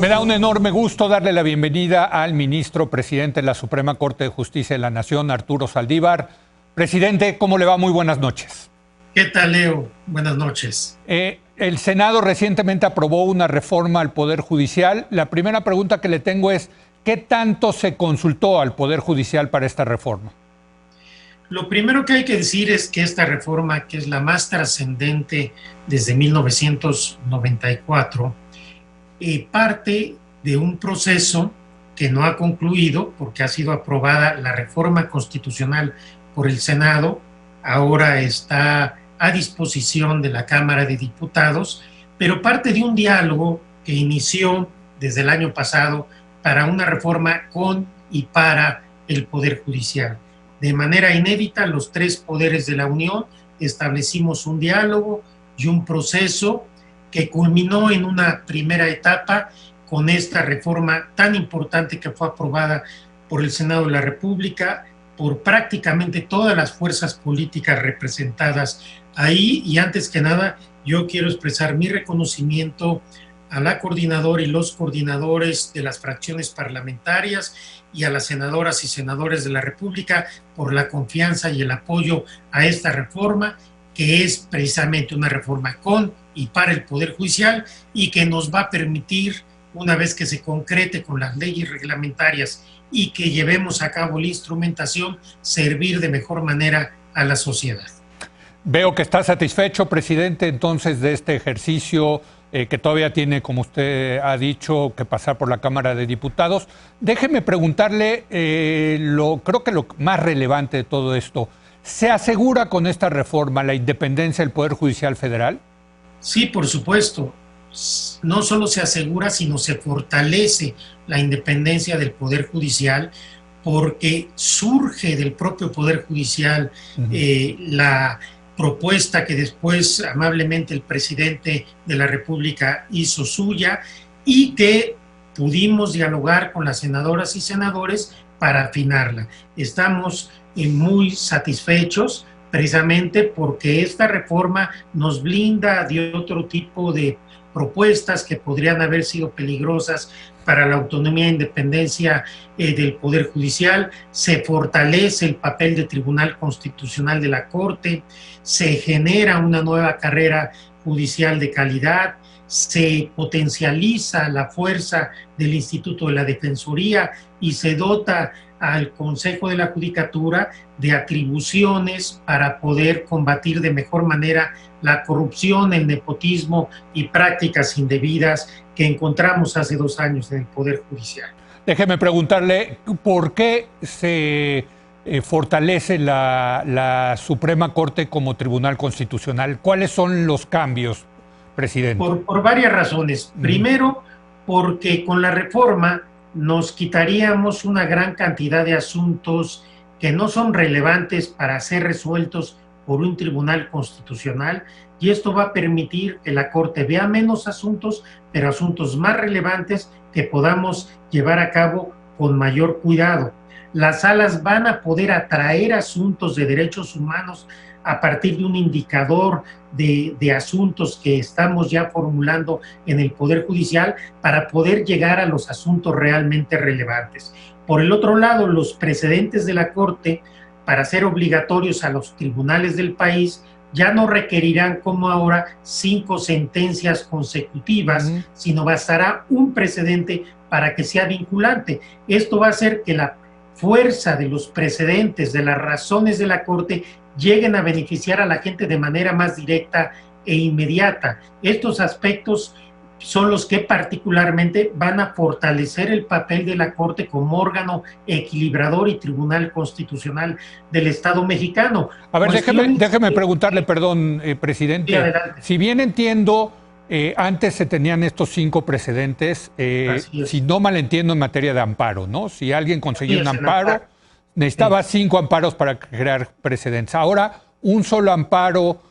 Me da un enorme gusto darle la bienvenida al ministro presidente de la Suprema Corte de Justicia de la Nación, Arturo Saldívar. Presidente, ¿cómo le va? Muy buenas noches. ¿Qué tal, Leo? Buenas noches. El Senado recientemente aprobó una reforma al Poder Judicial. La primera pregunta que le tengo es, ¿qué tanto se consultó al Poder Judicial para esta reforma? Lo primero que hay que decir es que esta reforma, que es la más trascendente desde 1994, parte de un proceso que no ha concluido porque ha sido aprobada la reforma constitucional por el Senado, ahora está a disposición de la Cámara de Diputados, pero parte de un diálogo que inició desde el año pasado para una reforma con y para el Poder Judicial. De manera inédita, los tres poderes de la Unión establecimos un diálogo y un proceso que culminó en una primera etapa con esta reforma tan importante que fue aprobada por el Senado de la República, por prácticamente todas las fuerzas políticas representadas ahí. Y antes que nada, yo quiero expresar mi reconocimiento a la coordinadora y los coordinadores de las fracciones parlamentarias y a las senadoras y senadores de la República por la confianza y el apoyo a esta reforma, que es precisamente una reforma con y para el Poder Judicial y que nos va a permitir, una vez que se concrete con las leyes reglamentarias y que llevemos a cabo la instrumentación, servir de mejor manera a la sociedad. Veo que está satisfecho, presidente, entonces, de este ejercicio que todavía tiene, como usted ha dicho, que pasar por la Cámara de Diputados. Déjeme preguntarle, creo que lo más relevante de todo esto, ¿se asegura con esta reforma la independencia del Poder Judicial Federal? Sí, por supuesto. No solo se asegura, sino se fortalece la independencia del Poder Judicial, porque surge del propio Poder Judicial la propuesta que después amablemente el presidente de la República hizo suya y que pudimos dialogar con las senadoras y senadores para afinarla. Estamos muy satisfechos precisamente porque esta reforma nos blinda de otro tipo de propuestas que podrían haber sido peligrosas para la autonomía e independencia del Poder Judicial. Se fortalece el papel del Tribunal Constitucional de la Corte, se genera una nueva carrera judicial de calidad, se potencializa la fuerza del Instituto de la Defensoría y se dota al Consejo de la Judicatura de atribuciones para poder combatir de mejor manera la corrupción, el nepotismo y prácticas indebidas que encontramos hace 2 años en el Poder Judicial. Déjeme preguntarle, ¿por qué se fortalece la Suprema Corte como Tribunal Constitucional? ¿Cuáles son los cambios, presidente? Por varias razones. Primero, porque con la reforma nos quitaríamos una gran cantidad de asuntos que no son relevantes para ser resueltos por un tribunal constitucional, y esto va a permitir que la Corte vea menos asuntos, pero asuntos más relevantes que podamos llevar a cabo con mayor cuidado. Las salas van a poder atraer asuntos de derechos humanos a partir de un indicador de asuntos que estamos ya formulando en el Poder Judicial para poder llegar a los asuntos realmente relevantes. Por el otro lado, los precedentes de la Corte, para ser obligatorios a los tribunales del país, ya no requerirán como ahora 5 sentencias consecutivas, sino bastará un precedente para que sea vinculante. Esto va a hacer que la fuerza de los precedentes, de las razones de la Corte, lleguen a beneficiar a la gente de manera más directa e inmediata. Estos aspectos son los que particularmente van a fortalecer el papel de la Corte como órgano equilibrador y tribunal constitucional del Estado mexicano. A ver, déjeme preguntarle, perdón, presidente. Sí, adelante. Si bien entiendo, antes se tenían estos 5 precedentes, si no mal entiendo, en materia de amparo, ¿no? Si alguien conseguía un amparo, necesitaba 5 amparos para crear precedentes. Ahora, un solo amparo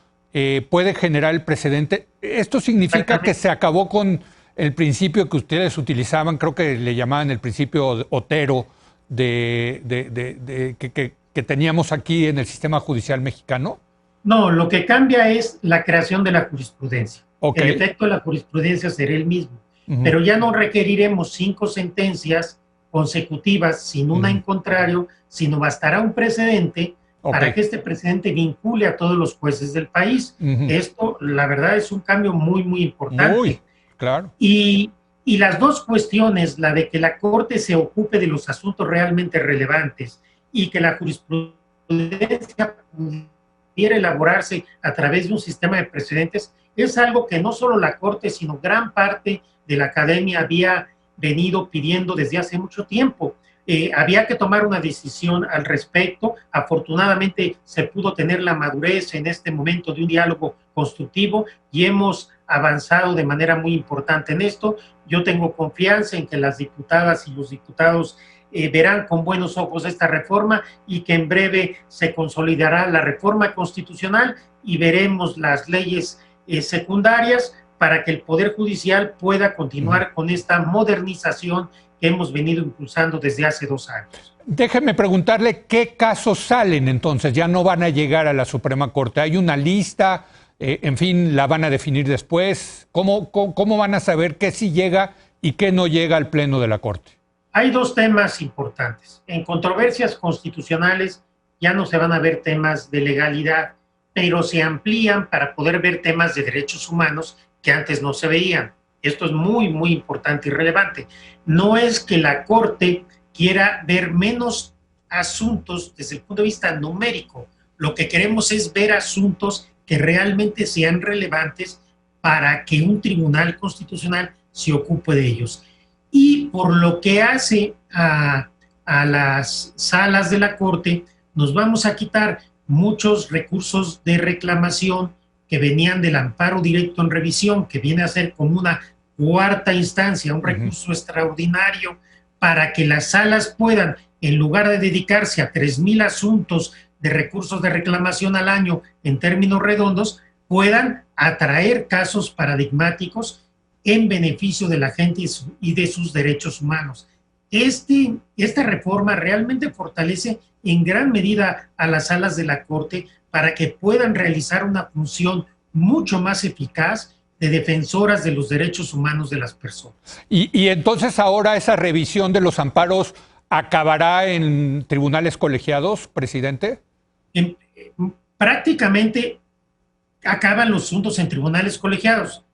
puede generar el precedente. ¿Esto significa que se acabó con el principio que ustedes utilizaban, creo que le llamaban el principio Otero, que teníamos aquí en el sistema judicial mexicano? No, lo que cambia es la creación de la jurisprudencia. Okay. El efecto de la jurisprudencia será el mismo. pero ya no requeriremos 5 sentencias consecutivas sin una en contrario, sino bastará un precedente para que este precedente vincule a todos los jueces del país. Esto, la verdad, es un cambio muy, muy importante. Muy, claro. Y las dos cuestiones, la de que la Corte se ocupe de los asuntos realmente relevantes y que la jurisprudencia pudiera elaborarse a través de un sistema de precedentes, es algo que no solo la Corte, sino gran parte de la academia había venido pidiendo desde hace mucho tiempo. Había que tomar una decisión al respecto. Afortunadamente se pudo tener la madurez en este momento de un diálogo constructivo y hemos avanzado de manera muy importante en esto. Yo tengo confianza en que las diputadas y los diputados verán con buenos ojos esta reforma y que en breve se consolidará la reforma constitucional y veremos las leyes secundarias para que el Poder Judicial pueda continuar con esta modernización que hemos venido impulsando desde hace 2 años. Déjeme preguntarle qué casos salen entonces, ya no van a llegar a la Suprema Corte. ¿Hay una lista? En fin, ¿la van a definir después? ¿Cómo van a saber qué sí llega y qué no llega al Pleno de la Corte? Hay 2 temas importantes. En controversias constitucionales ya no se van a ver temas de legalidad, pero se amplían para poder ver temas de derechos humanos que antes no se veían. Esto es muy, muy importante y relevante. No es que la Corte quiera ver menos asuntos desde el punto de vista numérico. Lo que queremos es ver asuntos que realmente sean relevantes para que un tribunal constitucional se ocupe de ellos. Y por lo que hace a las salas de la Corte, nos vamos a quitar muchos recursos de reclamación que venían del amparo directo en revisión, que viene a ser como una cuarta instancia, un recurso extraordinario para que las salas puedan, en lugar de dedicarse a 3,000 asuntos de recursos de reclamación al año en términos redondos, puedan atraer casos paradigmáticos en beneficio de la gente y de sus derechos humanos. Esta reforma realmente fortalece en gran medida a las salas de la Corte para que puedan realizar una función mucho más eficaz de defensoras de los derechos humanos de las personas. Y entonces ahora esa revisión de los amparos acabará en tribunales colegiados, presidente. Prácticamente acaban los asuntos en tribunales colegiados.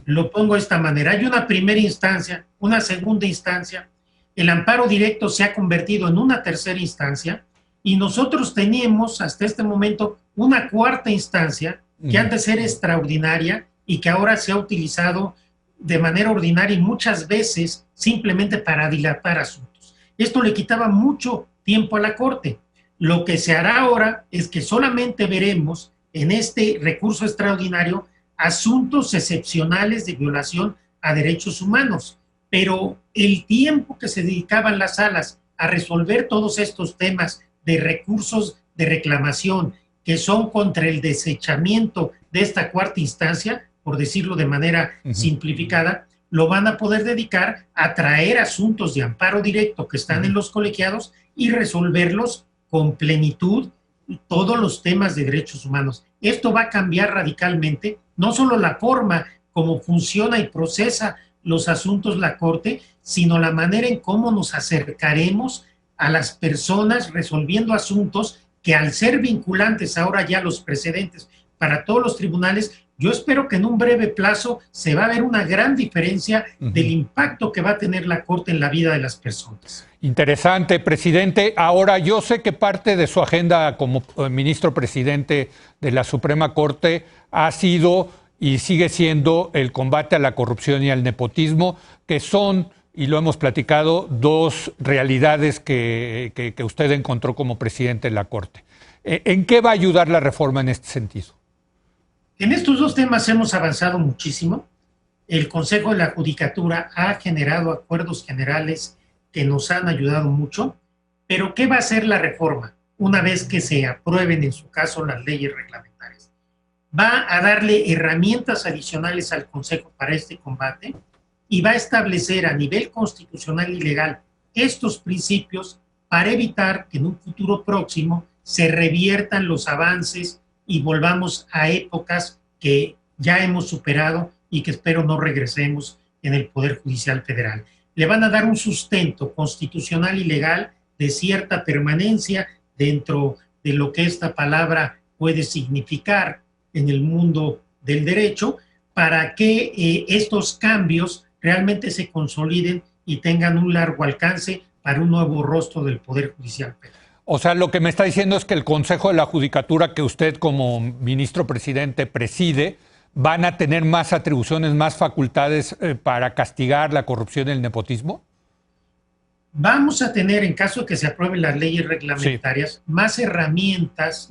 Lo pongo de esta manera. Hay una primera instancia, una segunda instancia. El amparo directo se ha convertido en una tercera instancia y nosotros teníamos hasta este momento una cuarta instancia que antes era extraordinaria y que ahora se ha utilizado de manera ordinaria y muchas veces simplemente para dilatar asuntos. Esto le quitaba mucho tiempo a la Corte. Lo que se hará ahora es que solamente veremos en este recurso extraordinario asuntos excepcionales de violación a derechos humanos, pero el tiempo que se dedicaban las salas a resolver todos estos temas de recursos de reclamación que son contra el desechamiento de esta cuarta instancia, por decirlo de manera simplificada, lo van a poder dedicar a traer asuntos de amparo directo que están en los colegiados y resolverlos con plenitud todos los temas de derechos humanos. Esto va a cambiar radicalmente no solo la forma como funciona y procesa los asuntos la Corte, sino la manera en cómo nos acercaremos a las personas resolviendo asuntos que al ser vinculantes ahora ya los precedentes para todos los tribunales, yo espero que en un breve plazo se va a ver una gran diferencia del impacto que va a tener la Corte en la vida de las personas. Interesante, presidente. Ahora, yo sé que parte de su agenda como ministro presidente de la Suprema Corte ha sido y sigue siendo el combate a la corrupción y al nepotismo, que son, y lo hemos platicado, 2 realidades que usted encontró como presidente de la Corte. ¿En qué va a ayudar la reforma en este sentido? En estos 2 temas hemos avanzado muchísimo. El Consejo de la Judicatura ha generado acuerdos generales que nos han ayudado mucho, pero ¿qué va a hacer la reforma una vez que se aprueben en su caso las leyes reglamentarias? Va a darle herramientas adicionales al Consejo para este combate y va a establecer a nivel constitucional y legal estos principios para evitar que en un futuro próximo se reviertan los avances y volvamos a épocas que ya hemos superado y que espero no regresemos en el Poder Judicial Federal. Le van a dar un sustento constitucional y legal de cierta permanencia dentro de lo que esta palabra puede significar en el mundo del derecho, para que estos cambios realmente se consoliden y tengan un largo alcance para un nuevo rostro del Poder Judicial Federal. O sea, lo que me está diciendo es que el Consejo de la Judicatura, que usted como ministro presidente preside, van a tener más atribuciones, más facultades para castigar la corrupción y el nepotismo. Vamos a tener, en caso de que se aprueben las leyes reglamentarias, más herramientas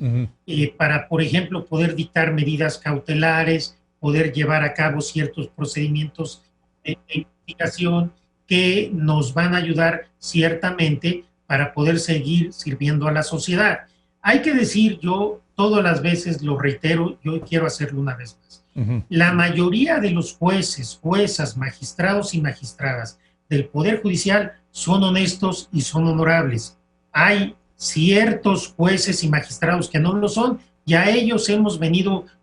para, por ejemplo, poder dictar medidas cautelares, poder llevar a cabo ciertos procedimientos de investigación que nos van a ayudar ciertamente para poder seguir sirviendo a la sociedad. Hay que decir, yo todas las veces lo reitero, yo quiero hacerlo una vez más. La mayoría de los jueces, juezas, magistrados y magistradas del Poder Judicial son honestos y son honorables. Hay ciertos jueces y magistrados que no lo son, y a ellos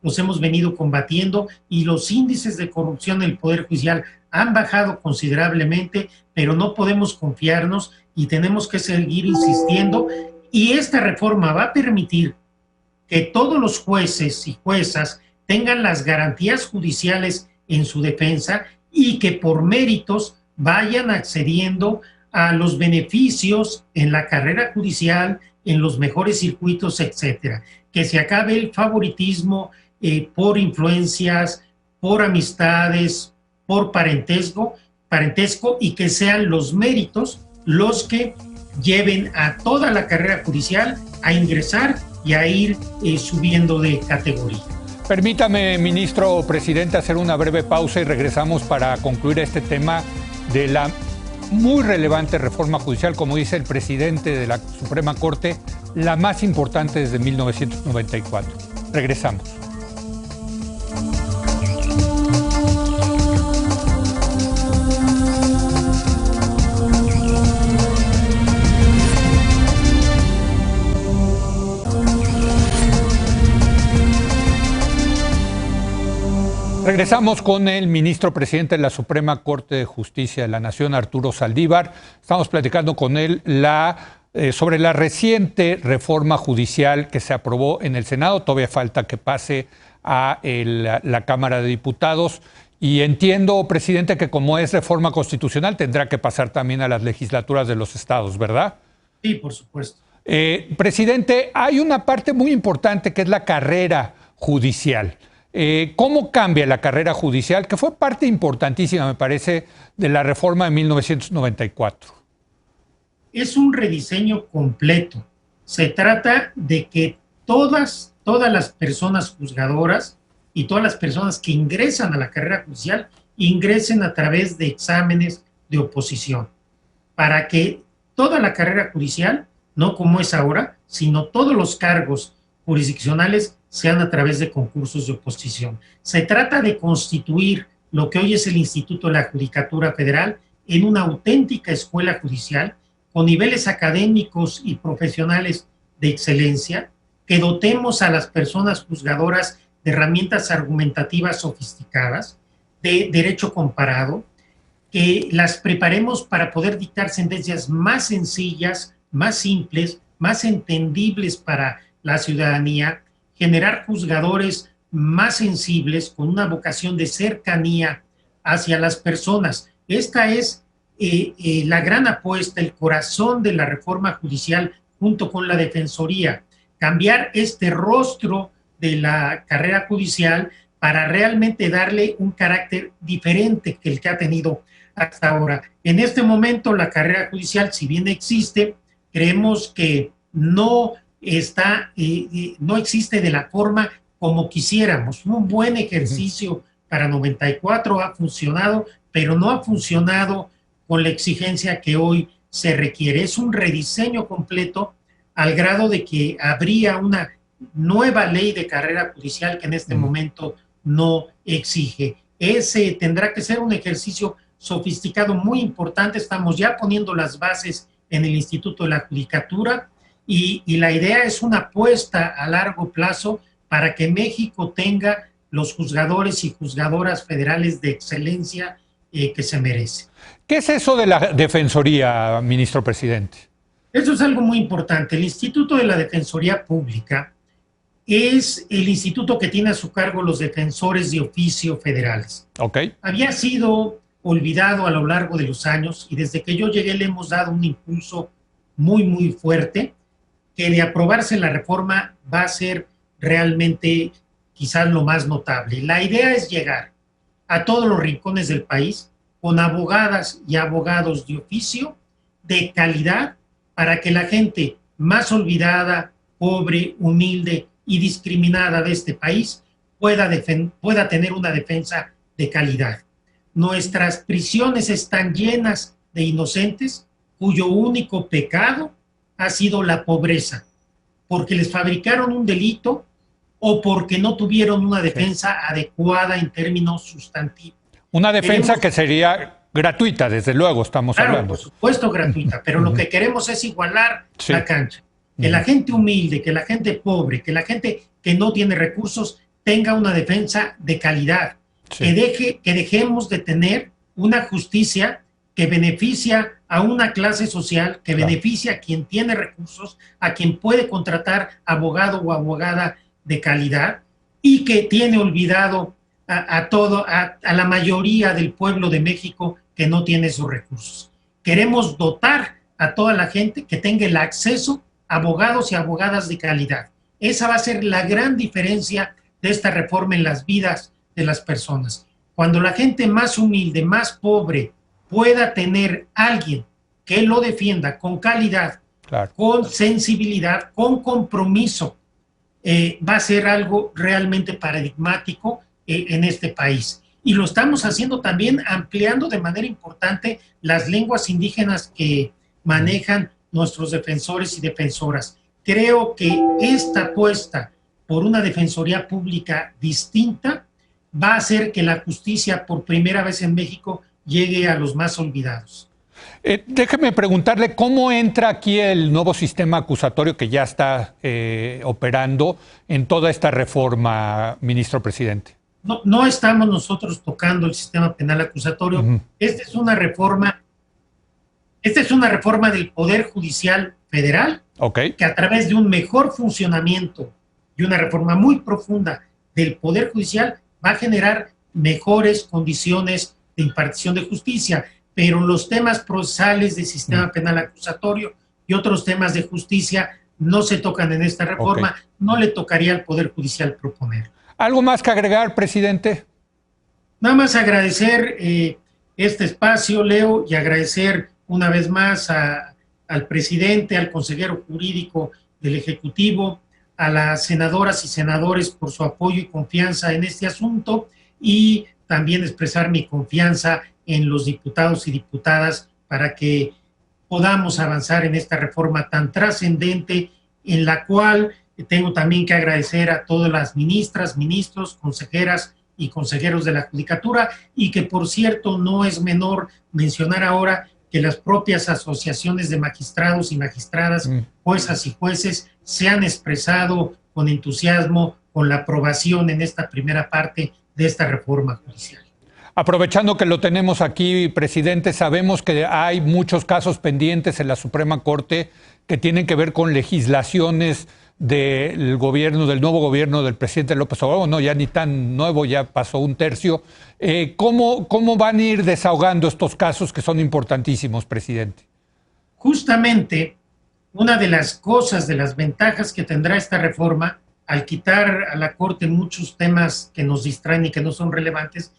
los hemos venido combatiendo, y los índices de corrupción en el Poder Judicial han bajado considerablemente, pero no podemos confiarnos y tenemos que seguir insistiendo, y esta reforma va a permitir que todos los jueces y juezas tengan las garantías judiciales en su defensa y que por méritos vayan accediendo a los beneficios en la carrera judicial, en los mejores circuitos, etcétera. Que se acabe el favoritismo por influencias, por amistades, por parentesco, y que sean los méritos los que lleven a toda la carrera judicial a ingresar y a ir subiendo de categoría. Permítame, ministro presidente, hacer una breve pausa y regresamos para concluir este tema de la muy relevante reforma judicial, como dice el presidente de la Suprema Corte, la más importante desde 1994. Regresamos. Regresamos con el ministro presidente de la Suprema Corte de Justicia de la Nación, Arturo Saldívar. Estamos platicando con él sobre la reciente reforma judicial que se aprobó en el Senado. Todavía falta que pase a la Cámara de Diputados. Y entiendo, presidente, que como es reforma constitucional tendrá que pasar también a las legislaturas de los estados, ¿verdad? Sí, por supuesto. Presidente, hay una parte muy importante que es la carrera judicial. ¿Cómo cambia la carrera judicial, que fue parte importantísima, me parece, de la reforma de 1994? Es un rediseño completo. Se trata de que todas las personas juzgadoras y todas las personas que ingresan a la carrera judicial ingresen a través de exámenes de oposición, para que toda la carrera judicial, no como es ahora, sino todos los cargos jurisdiccionales sean a través de concursos de oposición. Se trata de constituir lo que hoy es el Instituto de la Judicatura Federal en una auténtica escuela judicial con niveles académicos y profesionales de excelencia, que dotemos a las personas juzgadoras de herramientas argumentativas sofisticadas, de derecho comparado, que las preparemos para poder dictar sentencias más sencillas, más simples, más entendibles para la ciudadanía, generar juzgadores más sensibles con una vocación de cercanía hacia las personas. Esta es la gran apuesta, el corazón de la reforma judicial junto con la Defensoría, cambiar este rostro de la carrera judicial para realmente darle un carácter diferente que el que ha tenido hasta ahora. En este momento la carrera judicial, si bien existe, creemos que no existe de la forma como quisiéramos. Un buen ejercicio para 94 ha funcionado, pero no ha funcionado con la exigencia que hoy se requiere. Es un rediseño completo al grado de que habría una nueva ley de carrera judicial que en este momento no exige. Ese tendrá que ser un ejercicio sofisticado muy importante. Estamos ya poniendo las bases en el Instituto de la Judicatura y la idea es una apuesta a largo plazo para que México tenga los juzgadores y juzgadoras federales de excelencia que se merece. ¿Qué es eso de la Defensoría, ministro presidente? Eso es algo muy importante. El Instituto de la Defensoría Pública es el instituto que tiene a su cargo los defensores de oficio federales. Okay. Había sido olvidado a lo largo de los años y desde que yo llegué le hemos dado un impulso muy fuerte, que de aprobarse la reforma va a ser realmente quizás lo más notable. La idea es llegar a todos los rincones del país con abogadas y abogados de oficio de calidad para que la gente más olvidada, pobre, humilde y discriminada de este país pueda tener una defensa de calidad. Nuestras prisiones están llenas de inocentes cuyo único pecado ha sido la pobreza, porque les fabricaron un delito o porque no tuvieron una defensa adecuada en términos sustantivos. Una defensa que sería gratuita, desde luego, estamos hablando. Por supuesto gratuita, pero lo que queremos es igualar la cancha. Que la gente humilde, que la gente pobre, que la gente que no tiene recursos tenga una defensa de calidad. Que dejemos de tener una justicia que beneficia a una clase social, que beneficia a quien tiene recursos, a quien puede contratar abogado o abogada de calidad y que tiene olvidado a la mayoría del pueblo de México que no tiene esos recursos. Queremos dotar a toda la gente que tenga el acceso a abogados y abogadas de calidad. Esa va a ser la gran diferencia de esta reforma en las vidas de las personas. Cuando la gente más humilde, más pobre, pueda tener alguien que lo defienda con calidad, con sensibilidad, con compromiso, va a ser algo realmente paradigmático en este país. Y lo estamos haciendo también ampliando de manera importante las lenguas indígenas que manejan nuestros defensores y defensoras. Creo que esta apuesta por una defensoría pública distinta va a hacer que la justicia por primera vez en México llegue a los más olvidados. Déjeme preguntarle cómo entra aquí el nuevo sistema acusatorio que ya está operando en toda esta reforma, ministro presidente. No estamos nosotros tocando el sistema penal acusatorio. Esta es una reforma del Poder Judicial Federal, que a través de un mejor funcionamiento y una reforma muy profunda del Poder Judicial va a generar mejores condiciones de impartición de justicia, pero los temas procesales del sistema penal acusatorio y otros temas de justicia no se tocan en esta reforma, no le tocaría al Poder Judicial proponer. ¿Algo más que agregar, presidente? Nada más agradecer este espacio, Leo, y agradecer una vez más al presidente, al consejero jurídico del Ejecutivo, a las senadoras y senadores por su apoyo y confianza en este asunto, y también expresar mi confianza en los diputados y diputadas para que podamos avanzar en esta reforma tan trascendente, en la cual tengo también que agradecer a todas las ministras, ministros, consejeras y consejeros de la Judicatura, y que por cierto no es menor mencionar ahora que las propias asociaciones de magistrados y magistradas, juezas y jueces se han expresado con entusiasmo con la aprobación en esta primera parte de esta reforma judicial. Aprovechando que lo tenemos aquí, presidente, sabemos que hay muchos casos pendientes en la Suprema Corte que tienen que ver con legislaciones del gobierno, del nuevo gobierno del presidente López Obrador, no, ya ni tan nuevo, ya pasó un tercio. ¿Cómo van a ir desahogando estos casos que son importantísimos, presidente? Justamente, una de las cosas, de las ventajas que tendrá esta reforma, al quitar a la Corte muchos temas que nos distraen y que no son relevantes,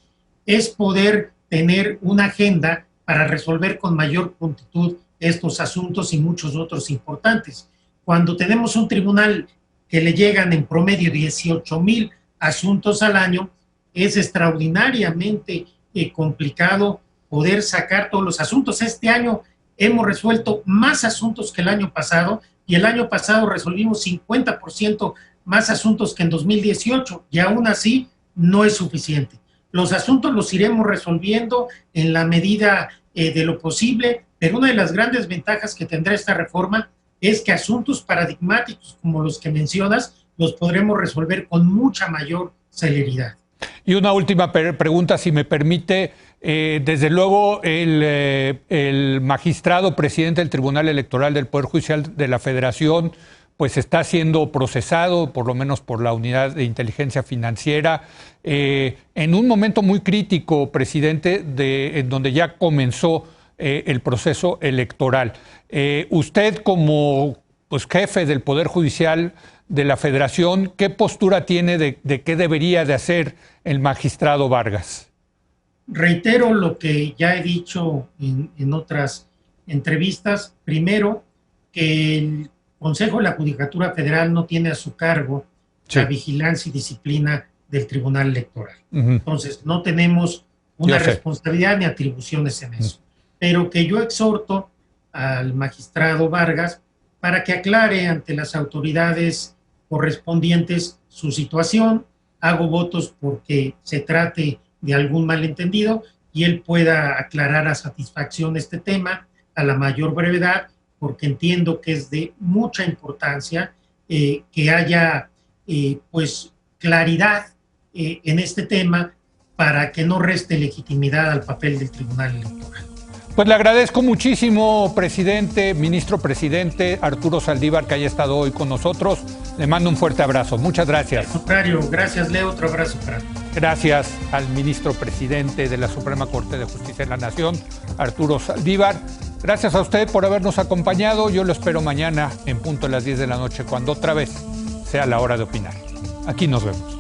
es poder tener una agenda para resolver con mayor prontitud estos asuntos y muchos otros importantes. Cuando tenemos un tribunal que le llegan en promedio 18,000 asuntos al año, es extraordinariamente complicado poder sacar todos los asuntos. Este año hemos resuelto más asuntos que el año pasado, y el año pasado resolvimos 50% más asuntos que en 2018, y aún así no es suficiente. Los asuntos los iremos resolviendo en la medida de lo posible, pero una de las grandes ventajas que tendrá esta reforma es que asuntos paradigmáticos como los que mencionas los podremos resolver con mucha mayor celeridad. Y una última pregunta, si me permite. Desde luego, el magistrado presidente del Tribunal Electoral del Poder Judicial de la Federación pues está siendo procesado, por lo menos por la Unidad de Inteligencia Financiera, en un momento muy crítico, presidente, en donde ya comenzó el proceso electoral. Usted, como pues, jefe del Poder Judicial de la Federación, ¿qué postura tiene de qué debería de hacer el magistrado Vargas? Reitero lo que ya he dicho en otras entrevistas. Primero, que el Consejo de la Judicatura Federal no tiene a su cargo la vigilancia y disciplina del Tribunal Electoral. Entonces, no tenemos una responsabilidad ni atribuciones en eso. Pero que yo exhorto al magistrado Vargas para que aclare ante las autoridades correspondientes su situación. Hago votos porque se trate de algún malentendido y él pueda aclarar a satisfacción este tema a la mayor brevedad, porque entiendo que es de mucha importancia que haya pues claridad en este tema para que no reste legitimidad al papel del Tribunal Electoral. Pues le agradezco muchísimo, presidente, ministro presidente Arturo Saldívar, que haya estado hoy con nosotros. Le mando un fuerte abrazo. Muchas gracias. Al contrario, gracias, Leo. Otro abrazo para ti. Gracias al ministro presidente de la Suprema Corte de Justicia de la Nación, Arturo Saldívar. Gracias a usted por habernos acompañado. Yo lo espero mañana en punto de las 10 de la noche, cuando otra vez sea la hora de opinar. Aquí nos vemos.